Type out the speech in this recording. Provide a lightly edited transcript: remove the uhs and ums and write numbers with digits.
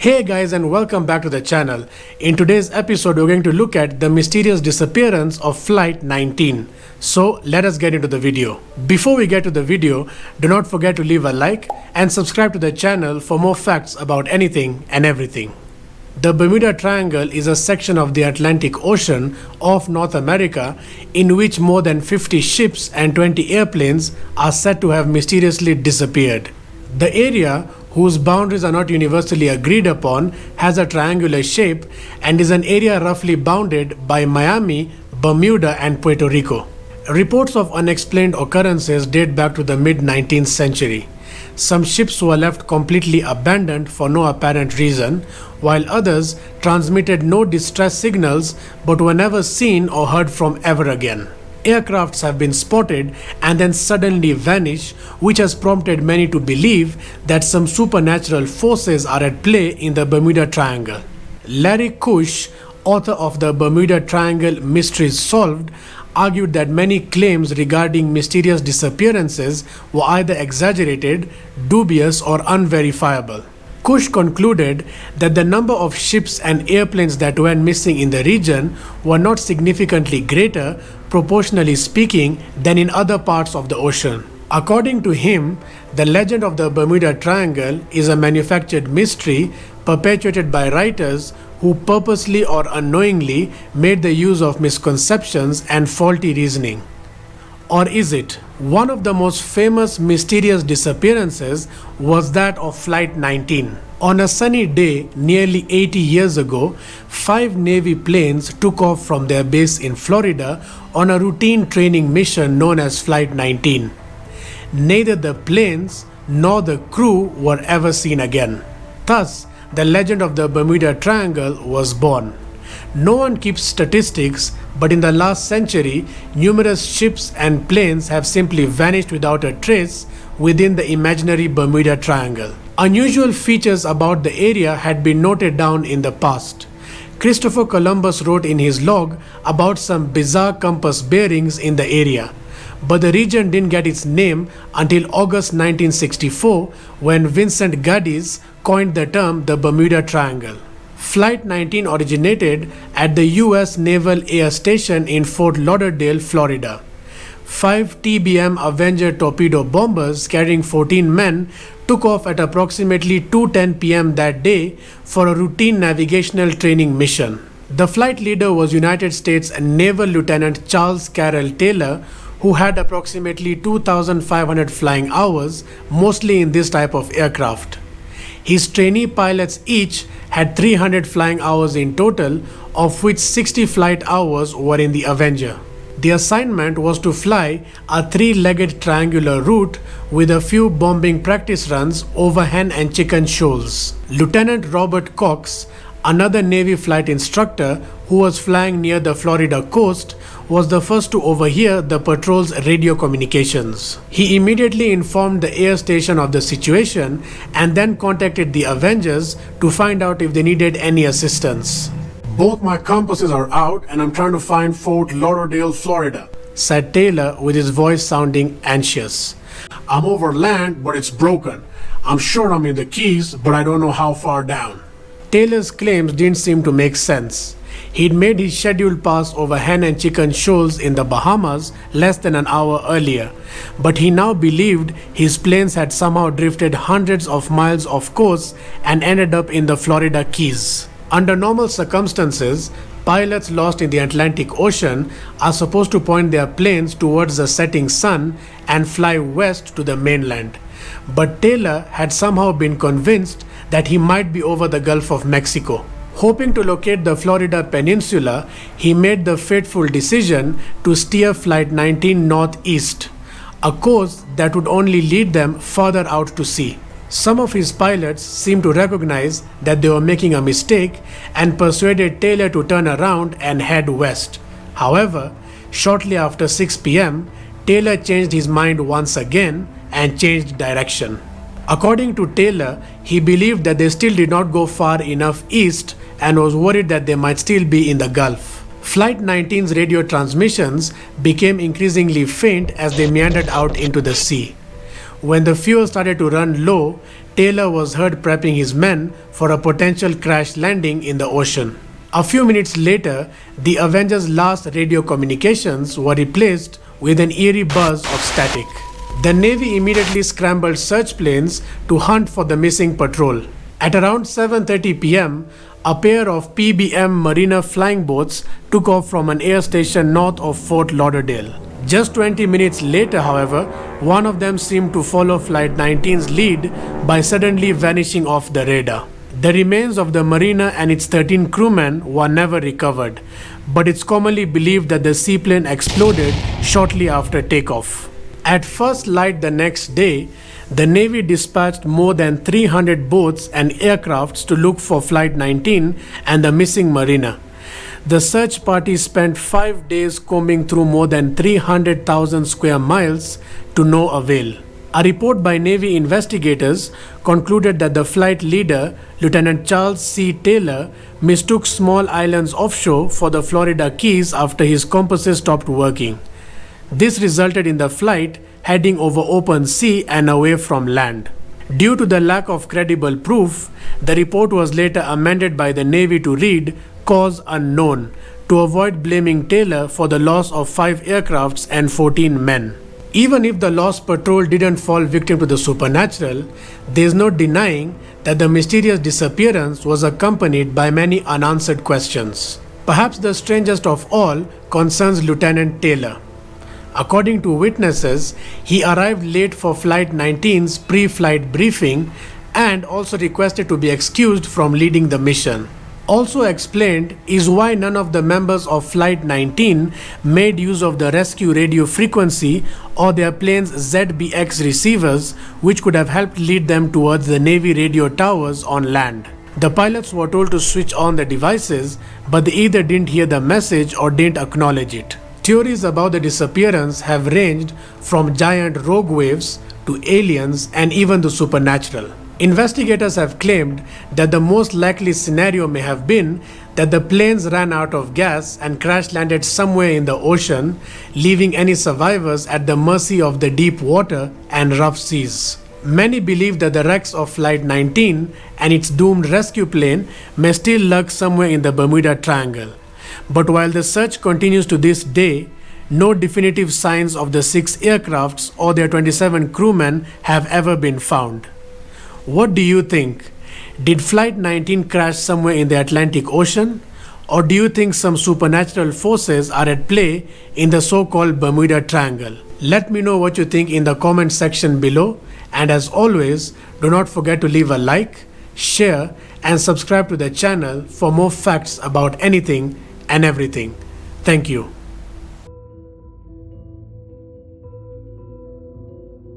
Hey guys, and welcome back to the channel. In today's episode we're going to look at the mysterious disappearance of Flight 19. So let us get into the video. Before we get to the video, do not forget to leave a like and subscribe to the channel for more facts about anything and everything. The Bermuda Triangle is a section of the Atlantic Ocean off North America in which more than 50 ships and 20 airplanes are said to have mysteriously disappeared. The area, whose boundaries are not universally agreed upon, has a triangular shape and is an area roughly bounded by Miami, Bermuda and Puerto Rico. Reports of unexplained occurrences date back to the mid-19th century. Some ships were left completely abandoned for no apparent reason, while others transmitted no distress signals but were never seen or heard from ever again. Aircrafts have been spotted and then suddenly vanish, which has prompted many to believe that some supernatural forces are at play in the Bermuda Triangle. Larry Kush, author of the Bermuda Triangle Mysteries Solved, argued that many claims regarding mysterious disappearances were either exaggerated, dubious, or unverifiable. Kush concluded that the number of ships and airplanes that went missing in the region were not significantly greater, proportionally speaking, than in other parts of the ocean. According to him, the legend of the Bermuda Triangle is a manufactured mystery perpetuated by writers who purposely or unknowingly made the use of misconceptions and faulty reasoning. Or is it? One of the most famous mysterious disappearances was that of Flight 19. On a sunny day nearly 80 years ago, 5 Navy planes took off from their base in Florida on a routine training mission known as Flight 19. Neither the planes nor the crew were ever seen again. Thus, the legend of the Bermuda Triangle was born. No one keeps statistics, but in the last century, numerous ships and planes have simply vanished without a trace within the imaginary Bermuda Triangle. Unusual features about the area had been noted down in the past. Christopher Columbus wrote in his log about some bizarre compass bearings in the area, but the region didn't get its name until August 1964 when Vincent Gaddis coined the term the Bermuda Triangle. Flight 19 originated at the U.S. Naval Air Station in Fort Lauderdale, Florida. 5 TBM Avenger torpedo bombers carrying 14 men took off at approximately 2:10 p.m. that day for a routine navigational training mission. The flight leader was United States Naval Lieutenant Charles Carroll Taylor, who had approximately 2,500 flying hours, mostly in this type of aircraft. His trainee pilots each had 300 flying hours in total, of which 60 flight hours were in the Avenger. The assignment was to fly a 3-legged triangular route with a few bombing practice runs over hen and chicken shoals. Lieutenant Robert Cox, another Navy flight instructor who was flying near the Florida coast, was the first to overhear the patrol's radio communications. He immediately informed the air station of the situation and then contacted the Avengers to find out if they needed any assistance. "Both my compasses are out and I'm trying to find Fort Lauderdale, Florida," said Taylor with his voice sounding anxious. "I'm over land, but it's broken. I'm sure I'm in the Keys, but I don't know how far down." Taylor's claims didn't seem to make sense. He'd made his scheduled pass over hen and chicken shoals in the Bahamas less than an hour earlier, but he now believed his planes had somehow drifted hundreds of miles off course and ended up in the Florida Keys. Under normal circumstances, pilots lost in the Atlantic Ocean are supposed to point their planes towards the setting sun and fly west to the mainland. But Taylor had somehow been convinced that he might be over the Gulf of Mexico. Hoping to locate the Florida peninsula, he made the fateful decision to steer Flight 19 northeast, a course that would only lead them further out to sea. Some of his pilots seemed to recognize that they were making a mistake and persuaded Taylor to turn around and head west. However, shortly after 6 p.m., Taylor changed his mind once again and changed direction. According to Taylor, he believed that they still did not go far enough east and was worried that they might still be in the Gulf. Flight 19's radio transmissions became increasingly faint as they meandered out into the sea. When the fuel started to run low, Taylor was heard prepping his men for a potential crash landing in the ocean. A few minutes later, the Avengers' last radio communications were replaced with an eerie buzz of static. The Navy immediately scrambled search planes to hunt for the missing patrol. At around 7:30 p.m., a pair of PBM Mariner flying boats took off from an air station north of Fort Lauderdale. Just 20 minutes later, however, one of them seemed to follow Flight 19's lead by suddenly vanishing off the radar. The remains of the Mariner and its 13 crewmen were never recovered, but it's commonly believed that the seaplane exploded shortly after takeoff. At first light the next day, the Navy dispatched more than 300 boats and aircrafts to look for Flight 19 and the missing Mariner. The search party spent 5 days combing through more than 300,000 square miles to no avail. A report by Navy investigators concluded that the flight leader, Lieutenant Charles C. Taylor, mistook small islands offshore for the Florida Keys after his compasses stopped working. This resulted in the flight heading over open sea and away from land. Due to the lack of credible proof, the report was later amended by the Navy to read "Cause unknown" to avoid blaming Taylor for the loss of 5 aircrafts and 14 men. Even if the lost patrol didn't fall victim to the supernatural, there's no denying that the mysterious disappearance was accompanied by many unanswered questions. Perhaps the strangest of all concerns Lieutenant Taylor. According to witnesses, he arrived late for Flight 19's pre-flight briefing and also requested to be excused from leading the mission. Also explained is why none of the members of Flight 19 made use of the rescue radio frequency or their plane's ZBX receivers, which could have helped lead them towards the Navy radio towers on land. The pilots were told to switch on the devices, but they either didn't hear the message or didn't acknowledge it. Theories about the disappearance have ranged from giant rogue waves to aliens and even the supernatural. Investigators have claimed that the most likely scenario may have been that the planes ran out of gas and crash landed somewhere in the ocean, leaving any survivors at the mercy of the deep water and rough seas. Many believe that the wrecks of Flight 19 and its doomed rescue plane may still lurk somewhere in the Bermuda Triangle. But while the search continues to this day, no definitive signs of the 6 aircrafts or their 27 crewmen have ever been found. What do you think? Did Flight 19 crash somewhere in the Atlantic Ocean? Or do you think some supernatural forces are at play in the so-called Bermuda Triangle? Let me know what you think in the comment section below. And as always, do not forget to leave a like, share, and subscribe to the channel for more facts about anything and everything. Thank you.